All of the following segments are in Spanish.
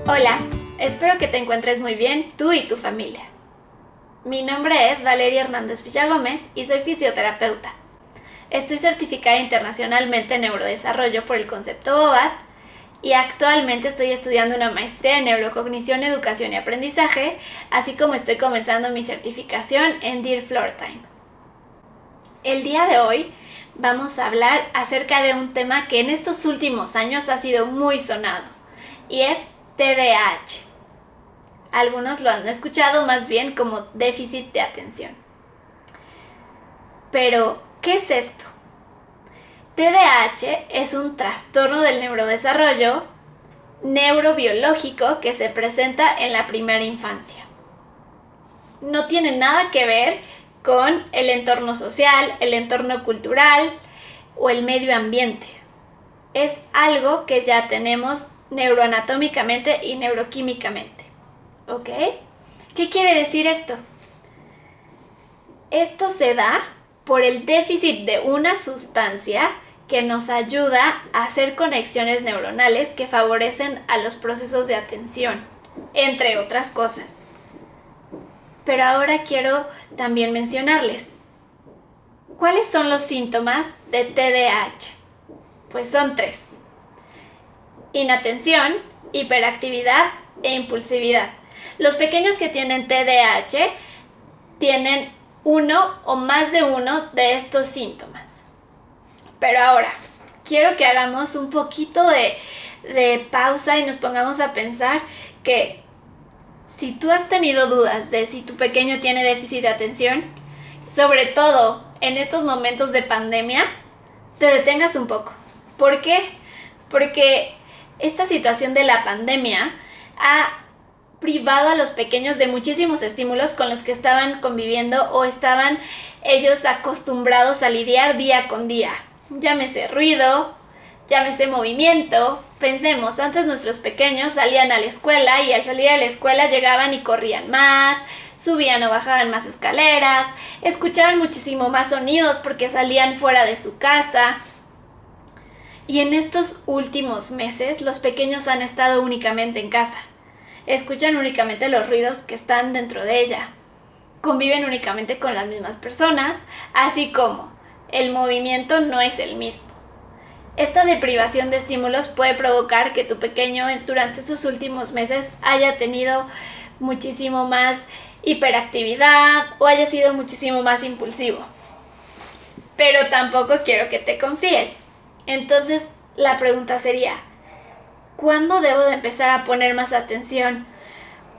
Hola, espero que te encuentres muy bien tú y tu familia. Mi nombre es Valeria Hernández Villagómez y soy fisioterapeuta. Estoy certificada internacionalmente en neurodesarrollo por el concepto BOVAT y actualmente estoy estudiando una maestría en neurocognición, educación y aprendizaje, así como estoy comenzando mi certificación en Dear Floor Time. El día de hoy vamos a hablar acerca de un tema que en estos últimos años ha sido muy sonado y es TDAH. Algunos lo han escuchado más bien como déficit de atención. Pero, ¿qué es esto? TDAH es un trastorno del neurodesarrollo neurobiológico que se presenta en la primera infancia. No tiene nada que ver con el entorno social, el entorno cultural o el medio ambiente. Es algo que ya tenemos neuroanatómicamente y neuroquímicamente. ¿Ok? ¿Qué quiere decir esto? Esto se da por el déficit de una sustancia que nos ayuda a hacer conexiones neuronales que favorecen a los procesos de atención, entre otras cosas. Pero ahora quiero también mencionarles, ¿cuáles son los síntomas de TDAH? Pues son 3. Inatención, hiperactividad e impulsividad. Los pequeños que tienen TDAH tienen uno o más de uno de estos síntomas. Pero ahora, quiero que hagamos un poquito de pausa y nos pongamos a pensar que si tú has tenido dudas de si tu pequeño tiene déficit de atención, sobre todo en estos momentos de pandemia, te detengas un poco. ¿Por qué? Porque esta situación de la pandemia ha privado a los pequeños de muchísimos estímulos con los que estaban conviviendo o estaban ellos acostumbrados a lidiar día con día. Llámese ruido, llámese movimiento. Pensemos, antes nuestros pequeños salían a la escuela y al salir a la escuela llegaban y corrían más, subían o bajaban más escaleras, escuchaban muchísimo más sonidos porque salían fuera de su casa. Y en estos últimos meses los pequeños han estado únicamente en casa. Escuchan únicamente los ruidos que están dentro de ella. Conviven únicamente con las mismas personas, así como el movimiento no es el mismo. Esta deprivación de estímulos puede provocar que tu pequeño durante esos últimos meses haya tenido muchísimo más hiperactividad o haya sido muchísimo más impulsivo. Pero tampoco quiero que te confíes. Entonces la pregunta sería, ¿cuándo debo de empezar a poner más atención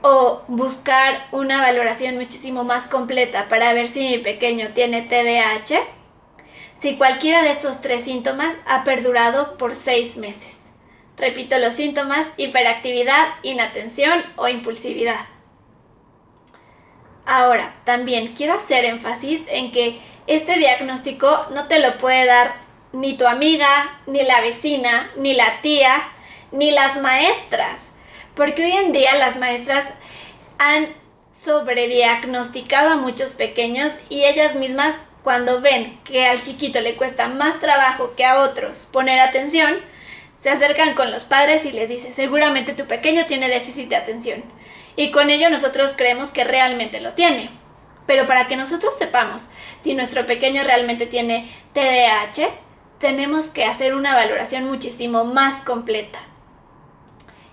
o buscar una valoración muchísimo más completa para ver si mi pequeño tiene TDAH? Si cualquiera de estos 3 síntomas ha perdurado por 6 meses. Repito los síntomas: hiperactividad, inatención o impulsividad. Ahora, también quiero hacer énfasis en que este diagnóstico no te lo puede dar ni tu amiga, ni la vecina, ni la tía, ni las maestras, porque hoy en día las maestras han sobrediagnosticado a muchos pequeños y ellas mismas, cuando ven que al chiquito le cuesta más trabajo que a otros poner atención, se acercan con los padres y les dicen, seguramente tu pequeño tiene déficit de atención. Y con ello nosotros creemos que realmente lo tiene. Pero para que nosotros sepamos si nuestro pequeño realmente tiene TDAH, tenemos que hacer una valoración muchísimo más completa.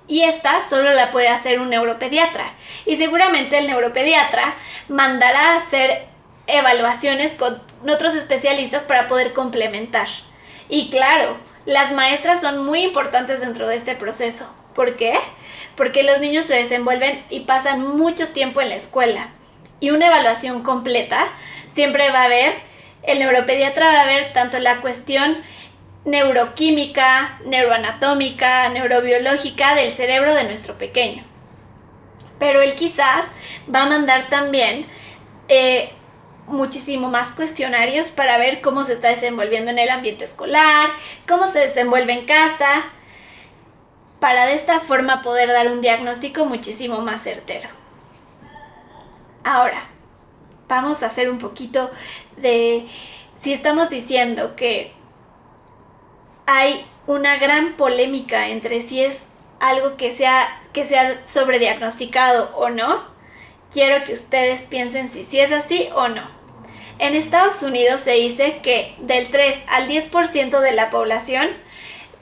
Y esta solo la puede hacer un neuropediatra. Y seguramente el neuropediatra mandará a hacer evaluaciones con otros especialistas para poder complementar. Y claro, las maestras son muy importantes dentro de este proceso. ¿Por qué? Porque los niños se desenvuelven y pasan mucho tiempo en la escuela. Y una evaluación completa siempre va a haber, el neuropediatra va a ver tanto la cuestión neuroquímica, neuroanatómica, neurobiológica del cerebro de nuestro pequeño. Pero él quizás va a mandar también muchísimo más cuestionarios para ver cómo se está desenvolviendo en el ambiente escolar, cómo se desenvuelve en casa, para de esta forma poder dar un diagnóstico muchísimo más certero. Ahora, vamos a hacer un poquito de, si estamos diciendo que hay una gran polémica entre si es algo que sea que se ha sobrediagnosticado o no. Quiero que ustedes piensen si sí es así o no. En Estados Unidos se dice que del 3 al 10% de la población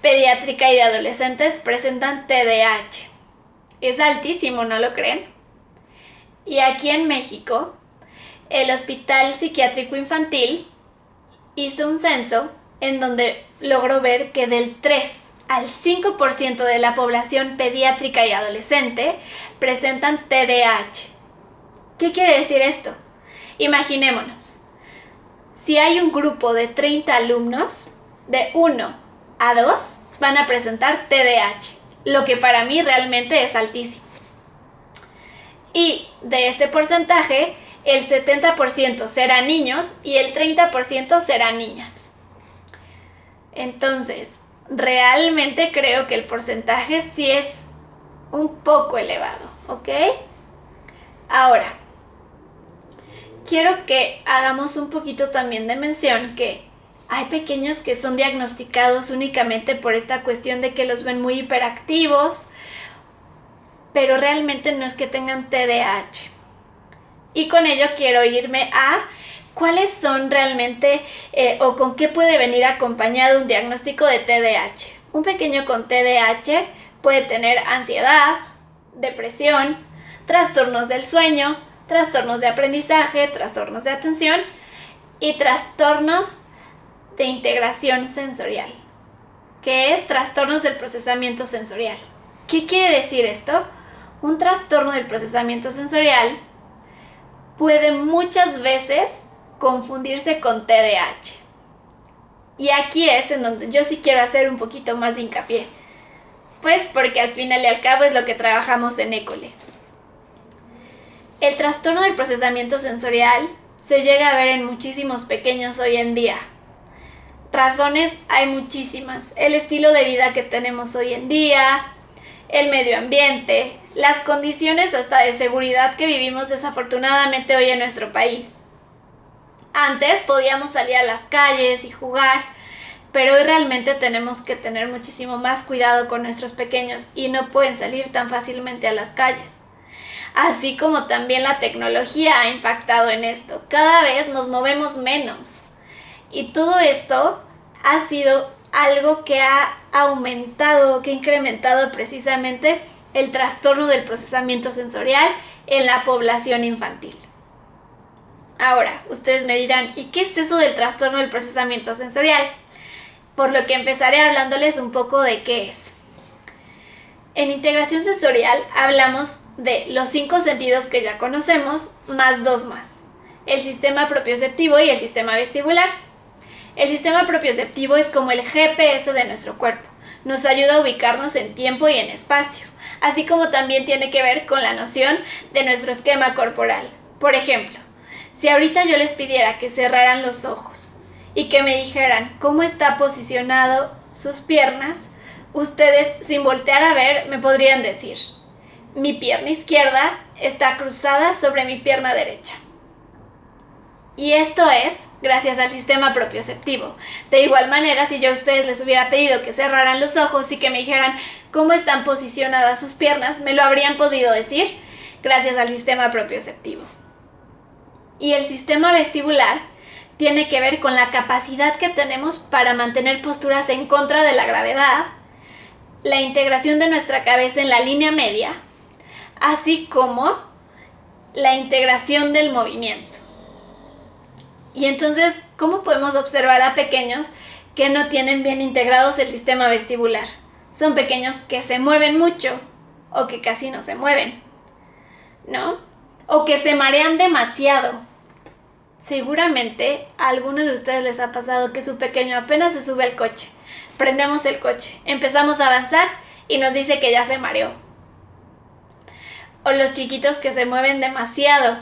pediátrica y de adolescentes presentan TDAH. Es altísimo, ¿no lo creen? Y aquí en México, el Hospital Psiquiátrico Infantil hizo un censo en donde logró ver que del 3 al 5% de la población pediátrica y adolescente presentan TDAH. ¿Qué quiere decir esto? Imaginémonos, si hay un grupo de 30 alumnos, de 1 a 2 van a presentar TDAH, lo que para mí realmente es altísimo. Y de este porcentaje, el 70% serán niños y el 30% serán niñas. Entonces, realmente creo que el porcentaje sí es un poco elevado, ¿ok? Ahora, quiero que hagamos un poquito también de mención que hay pequeños que son diagnosticados únicamente por esta cuestión de que los ven muy hiperactivos, pero realmente no es que tengan TDAH. Y con ello quiero irme a cuáles son realmente o con qué puede venir acompañado un diagnóstico de TDAH. Un pequeño con TDAH puede tener ansiedad, depresión, trastornos del sueño, trastornos de aprendizaje, trastornos de atención y trastornos de integración sensorial, que es trastornos del procesamiento sensorial. ¿Qué quiere decir esto? Un trastorno del procesamiento sensorial puede muchas veces confundirse con TDAH. Y aquí es en donde yo sí quiero hacer un poquito más de hincapié, pues porque al final y al cabo es lo que trabajamos en École. El trastorno del procesamiento sensorial se llega a ver en muchísimos pequeños hoy en día. Razones hay muchísimas. El estilo de vida que tenemos hoy en día, el medio ambiente, las condiciones hasta de seguridad que vivimos desafortunadamente hoy en nuestro país. Antes podíamos salir a las calles y jugar, pero hoy realmente tenemos que tener muchísimo más cuidado con nuestros pequeños y no pueden salir tan fácilmente a las calles. Así como también la tecnología ha impactado en esto. Cada vez nos movemos menos. Y todo esto ha sido algo que ha aumentado, que ha incrementado precisamente el trastorno del procesamiento sensorial en la población infantil. Ahora, ustedes me dirán, ¿y qué es eso del trastorno del procesamiento sensorial? Por lo que empezaré hablándoles un poco de qué es. En integración sensorial hablamos de los 5 sentidos que ya conocemos, más 2 más. El sistema propioceptivo y el sistema vestibular. El sistema propioceptivo es como el GPS de nuestro cuerpo. Nos ayuda a ubicarnos en tiempo y en espacio, así como también tiene que ver con la noción de nuestro esquema corporal. Por ejemplo, si ahorita yo les pidiera que cerraran los ojos y que me dijeran cómo está posicionado sus piernas, ustedes sin voltear a ver me podrían decir: mi pierna izquierda está cruzada sobre mi pierna derecha. Y esto es gracias al sistema propioceptivo. De igual manera, si yo a ustedes les hubiera pedido que cerraran los ojos y que me dijeran cómo están posicionadas sus piernas, me lo habrían podido decir gracias al sistema propioceptivo. Y el sistema vestibular tiene que ver con la capacidad que tenemos para mantener posturas en contra de la gravedad, la integración de nuestra cabeza en la línea media, así como la integración del movimiento. Y entonces, ¿cómo podemos observar a pequeños que no tienen bien integrados el sistema vestibular? Son pequeños que se mueven mucho o que casi no se mueven, ¿no? O que se marean demasiado. Seguramente a algunos de ustedes les ha pasado que su pequeño apenas se sube al coche. Prendemos el coche, empezamos a avanzar y nos dice que ya se mareó. O los chiquitos que se mueven demasiado.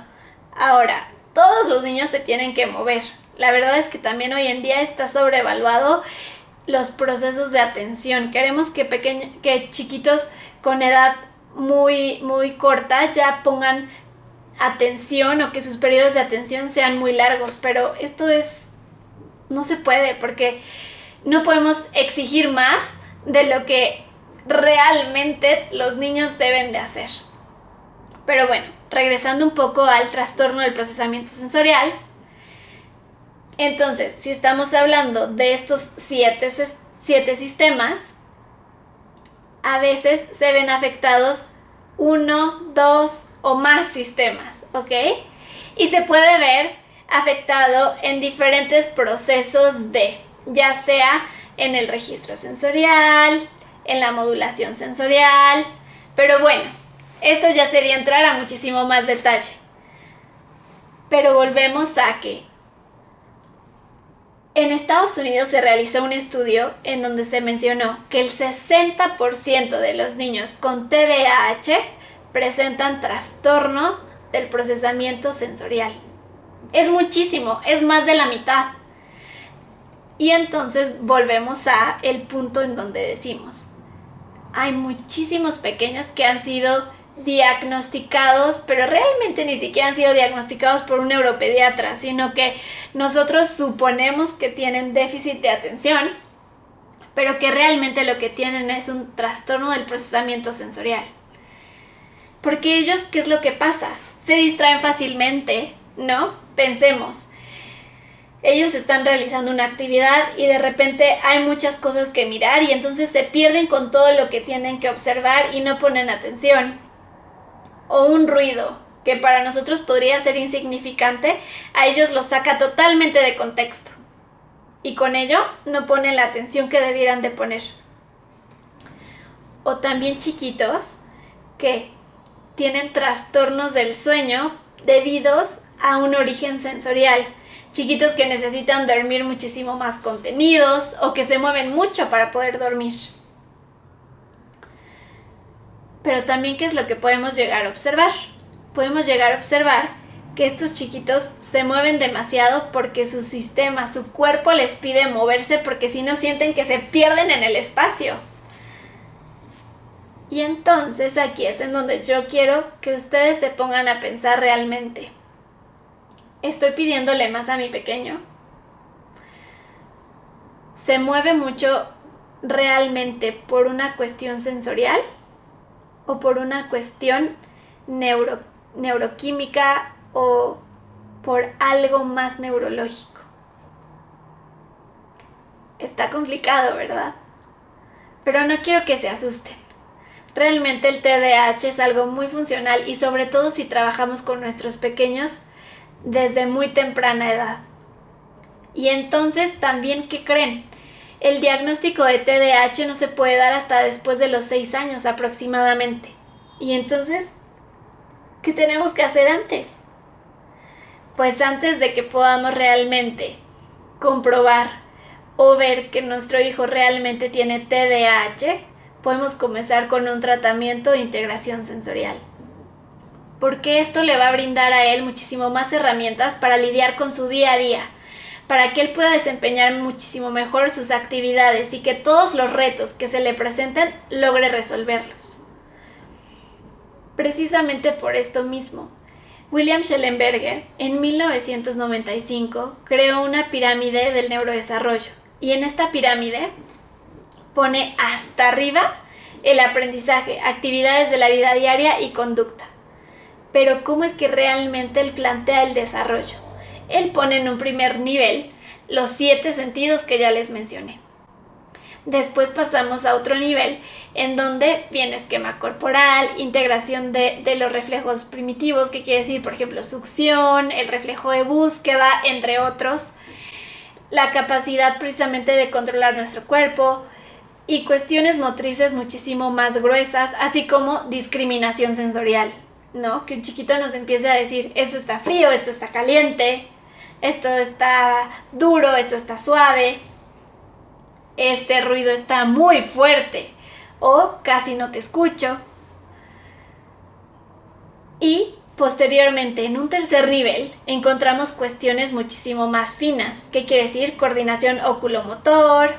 Ahora, todos los niños se tienen que mover. La verdad es que también hoy en día está sobrevaluado los procesos de atención. Queremos que chiquitos con edad muy corta ya pongan atención o que sus periodos de atención sean muy largos, pero esto no se puede porque no podemos exigir más de lo que realmente los niños deben de hacer. Pero bueno, regresando un poco al trastorno del procesamiento sensorial, entonces, si estamos hablando de estos siete sistemas, a veces se ven afectados 1, 2 o más sistemas, ¿ok? Y se puede ver afectado en diferentes procesos ya sea en el registro sensorial, en la modulación sensorial, pero bueno, esto ya sería entrar a muchísimo más detalle. Pero volvemos a que en Estados Unidos se realizó un estudio en donde se mencionó que el 60% de los niños con TDAH presentan trastorno del procesamiento sensorial. Es muchísimo, es más de la mitad. Y entonces volvemos a el punto en donde decimos, hay muchísimos pequeños que han sido diagnosticados, pero realmente ni siquiera han sido diagnosticados por un neuropediatra, sino que nosotros suponemos que tienen déficit de atención, pero que realmente lo que tienen es un trastorno del procesamiento sensorial. Porque ellos, ¿qué es lo que pasa? Se distraen fácilmente, ¿no? Pensemos, ellos están realizando una actividad y de repente hay muchas cosas que mirar y entonces se pierden con todo lo que tienen que observar y no ponen atención. O un ruido que para nosotros podría ser insignificante, a ellos los saca totalmente de contexto y con ello no ponen la atención que debieran de poner. O también chiquitos que tienen trastornos del sueño debidos a un origen sensorial. Chiquitos que necesitan dormir muchísimo más contenidos o que se mueven mucho para poder dormir. Pero también, ¿qué es lo que podemos llegar a observar? Podemos llegar a observar que estos chiquitos se mueven demasiado porque su sistema, su cuerpo les pide moverse porque si no sienten que se pierden en el espacio. Y entonces aquí es en donde yo quiero que ustedes se pongan a pensar realmente. ¿Estoy pidiéndole más a mi pequeño? ¿Se mueve mucho realmente por una cuestión sensorial o por una cuestión neuroquímica o por algo más neurológico? Está complicado, ¿verdad? Pero no quiero que se asusten. Realmente el TDAH es algo muy funcional y sobre todo si trabajamos con nuestros pequeños desde muy temprana edad. Y entonces también, ¿qué creen? El diagnóstico de TDAH no se puede dar hasta después de los 6 años aproximadamente. Y entonces, ¿qué tenemos que hacer antes? Pues antes de que podamos realmente comprobar o ver que nuestro hijo realmente tiene TDAH, podemos comenzar con un tratamiento de integración sensorial. Porque esto le va a brindar a él muchísimo más herramientas para lidiar con su día a día, para que él pueda desempeñar muchísimo mejor sus actividades y que todos los retos que se le presenten logre resolverlos. Precisamente por esto mismo, William Schellenberger en 1995 creó una pirámide del neurodesarrollo y en esta pirámide pone hasta arriba el aprendizaje, actividades de la vida diaria y conducta. Pero ¿cómo es que realmente él plantea el desarrollo? Él pone en un primer nivel los 7 sentidos que ya les mencioné. Después pasamos a otro nivel en donde viene esquema corporal, integración de los reflejos primitivos, que quiere decir, por ejemplo, succión, el reflejo de búsqueda, entre otros, la capacidad precisamente de controlar nuestro cuerpo y cuestiones motrices muchísimo más gruesas, así como discriminación sensorial, ¿no? Que un chiquito nos empiece a decir, esto está frío, esto está caliente, esto está duro, esto está suave, este ruido está muy fuerte o casi no te escucho. Y posteriormente, en un tercer nivel, encontramos cuestiones muchísimo más finas. ¿Qué quiere decir? Coordinación oculomotor,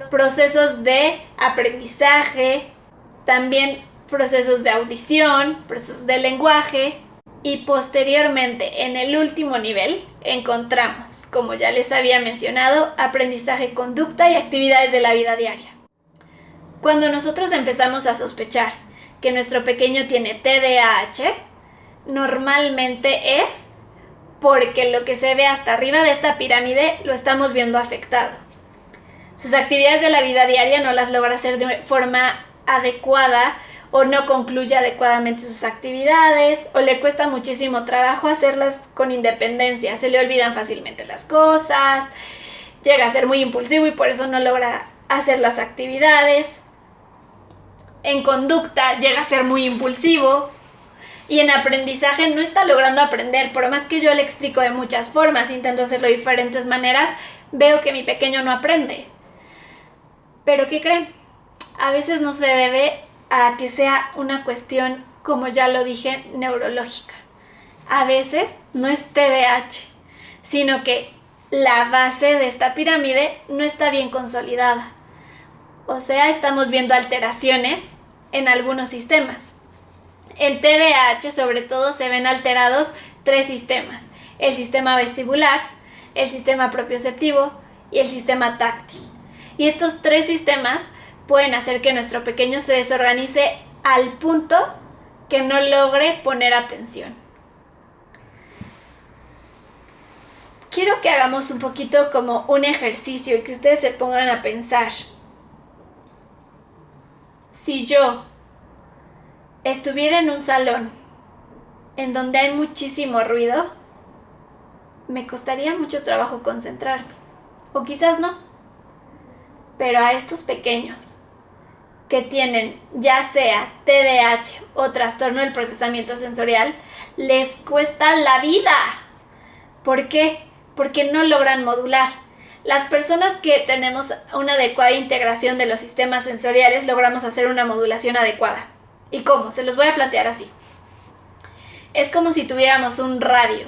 procesos de aprendizaje, también procesos de audición, procesos de lenguaje. Y posteriormente, en el último nivel, encontramos, como ya les había mencionado, aprendizaje, conducta y actividades de la vida diaria. Cuando nosotros empezamos a sospechar que nuestro pequeño tiene TDAH, normalmente es porque lo que se ve hasta arriba de esta pirámide lo estamos viendo afectado. Sus actividades de la vida diaria no las logra hacer de forma adecuada o no concluye adecuadamente sus actividades o le cuesta muchísimo trabajo hacerlas con independencia. Se le olvidan fácilmente las cosas, llega a ser muy impulsivo y por eso no logra hacer las actividades. En conducta llega a ser muy impulsivo. Y en aprendizaje no está logrando aprender, por más que yo le explico de muchas formas, intento hacerlo de diferentes maneras, veo que mi pequeño no aprende. Pero ¿qué creen? A veces no se debe a que sea una cuestión, como ya lo dije, neurológica. A veces no es TDAH, sino que la base de esta pirámide no está bien consolidada. O sea, estamos viendo alteraciones en algunos sistemas. En TDAH sobre todo se ven alterados 3 sistemas: el sistema vestibular, el sistema propioceptivo y el sistema táctil. Y estos 3 sistemas pueden hacer que nuestro pequeño se desorganice al punto que no logre poner atención. Quiero que hagamos un poquito como un ejercicio y que ustedes se pongan a pensar. Si yo estuviera en un salón en donde hay muchísimo ruido, me costaría mucho trabajo concentrarme. O quizás no. Pero a estos pequeños que tienen ya sea TDAH o trastorno del procesamiento sensorial, les cuesta la vida. ¿Por qué? Porque no logran modular. Las personas que tenemos una adecuada integración de los sistemas sensoriales logramos hacer una modulación adecuada. ¿Y cómo? Se los voy a plantear así. Es como si tuviéramos un radio.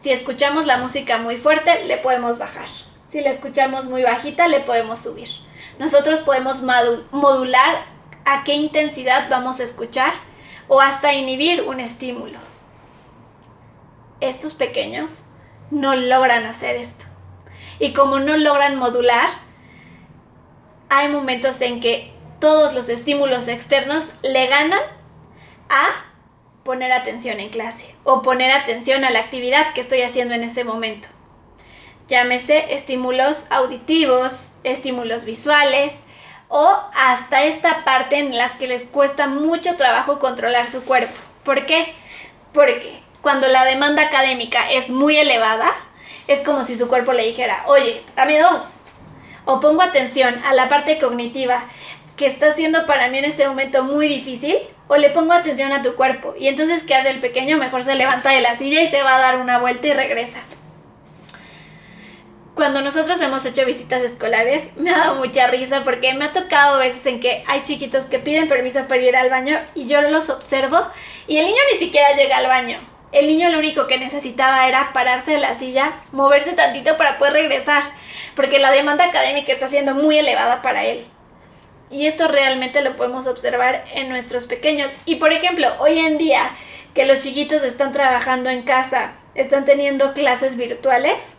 Si escuchamos la música muy fuerte, le podemos bajar. Si la escuchamos muy bajita, le podemos subir. Nosotros podemos modular a qué intensidad vamos a escuchar o hasta inhibir un estímulo. Estos pequeños no logran hacer esto. Y como no logran modular, hay momentos en que todos los estímulos externos le ganan a poner atención en clase o poner atención a la actividad que estoy haciendo en ese momento. Llámese estímulos auditivos, estímulos visuales o hasta esta parte en las que les cuesta mucho trabajo controlar su cuerpo. ¿Por qué? Porque cuando la demanda académica es muy elevada, es como si su cuerpo le dijera: oye, dame 2. O pongo atención a la parte cognitiva que está siendo para mí en este momento muy difícil, o le pongo atención a tu cuerpo. Y entonces, ¿qué hace el pequeño? Mejor se levanta de la silla y se va a dar una vuelta y regresa. Cuando nosotros hemos hecho visitas escolares, me ha dado mucha risa porque me ha tocado veces en que hay chiquitos que piden permiso para ir al baño y yo los observo y el niño ni siquiera llega al baño. El niño lo único que necesitaba era pararse de la silla, moverse tantito para poder regresar, porque la demanda académica está siendo muy elevada para él. Y esto realmente lo podemos observar en nuestros pequeños. Y por ejemplo, hoy en día que los chiquitos están trabajando en casa, están teniendo clases virtuales,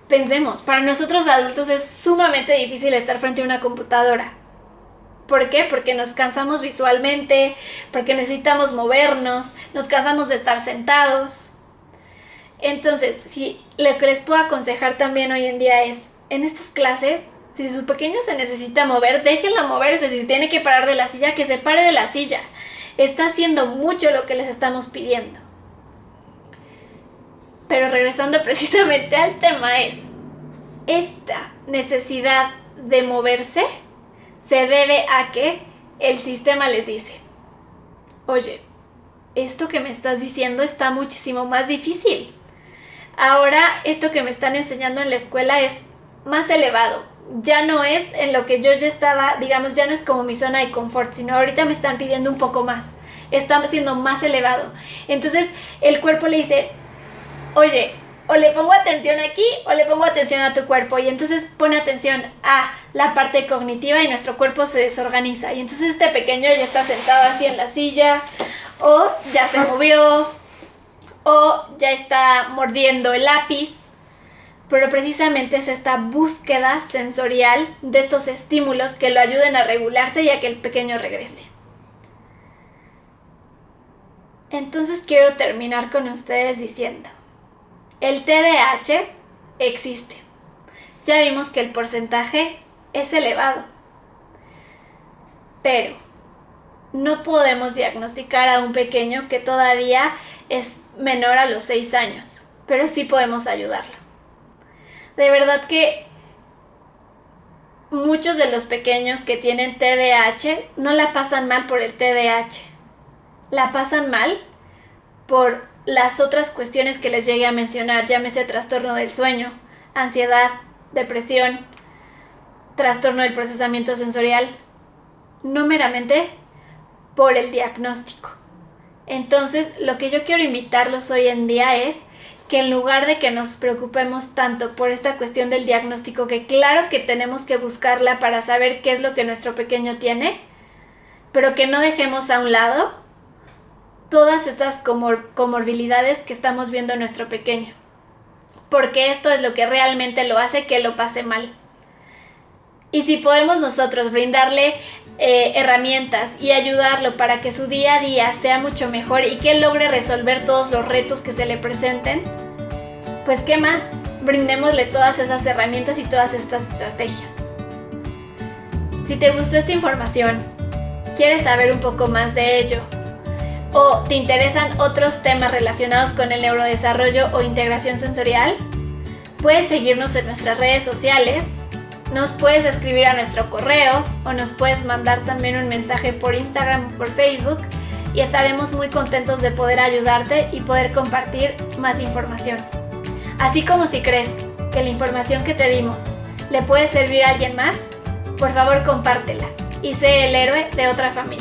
pensemos, para nosotros adultos es sumamente difícil estar frente a una computadora. ¿Por qué? Porque nos cansamos visualmente, porque necesitamos movernos, nos cansamos de estar sentados. Entonces, lo que les puedo aconsejar también hoy en día es, en estas clases, si su pequeño se necesita mover, déjenlo moverse. Si tiene que parar de la silla, que se pare de la silla. Está haciendo mucho lo que les estamos pidiendo. Pero regresando precisamente al tema es, esta necesidad de moverse se debe a que el sistema les dice: oye, esto que me estás diciendo está muchísimo más difícil. Ahora esto que me están enseñando en la escuela es más elevado. Ya no es en lo que yo ya estaba, digamos, ya no es como mi zona de confort, sino ahorita me están pidiendo un poco más. Está siendo más elevado. Entonces el cuerpo le dice: oye, o le pongo atención aquí o le pongo atención a tu cuerpo. Y entonces pone atención a la parte cognitiva y nuestro cuerpo se desorganiza. Y entonces este pequeño ya está sentado así en la silla, o ya se movió, o ya está mordiendo el lápiz, pero precisamente es esta búsqueda sensorial de estos estímulos que lo ayuden a regularse y a que el pequeño regrese. Entonces quiero terminar con ustedes diciendo, el TDAH existe. Ya vimos que el porcentaje es elevado, pero no podemos diagnosticar a un pequeño que todavía es menor a los 6 años, pero sí podemos ayudarlo. De verdad que muchos de los pequeños que tienen TDAH no la pasan mal por el TDAH, la pasan mal por las otras cuestiones que les llegué a mencionar, llámese trastorno del sueño, ansiedad, depresión, trastorno del procesamiento sensorial, no meramente por el diagnóstico. Entonces, lo que yo quiero invitarlos hoy en día es que en lugar de que nos preocupemos tanto por esta cuestión del diagnóstico, que claro que tenemos que buscarla para saber qué es lo que nuestro pequeño tiene, pero que no dejemos a un lado todas estas comorbilidades que estamos viendo en nuestro pequeño, porque esto es lo que realmente lo hace que lo pase mal. Y si podemos nosotros brindarle herramientas y ayudarlo para que su día a día sea mucho mejor y que él logre resolver todos los retos que se le presenten, pues qué más, brindémosle todas esas herramientas y todas estas estrategias. Si te gustó esta información, quieres saber un poco más de ello, o te interesan otros temas relacionados con el neurodesarrollo o integración sensorial, puedes seguirnos en nuestras redes sociales, nos puedes escribir a nuestro correo o nos puedes mandar también un mensaje por Instagram o por Facebook y estaremos muy contentos de poder ayudarte y poder compartir más información. Así como si crees que la información que te dimos le puede servir a alguien más, por favor compártela y sé el héroe de otra familia.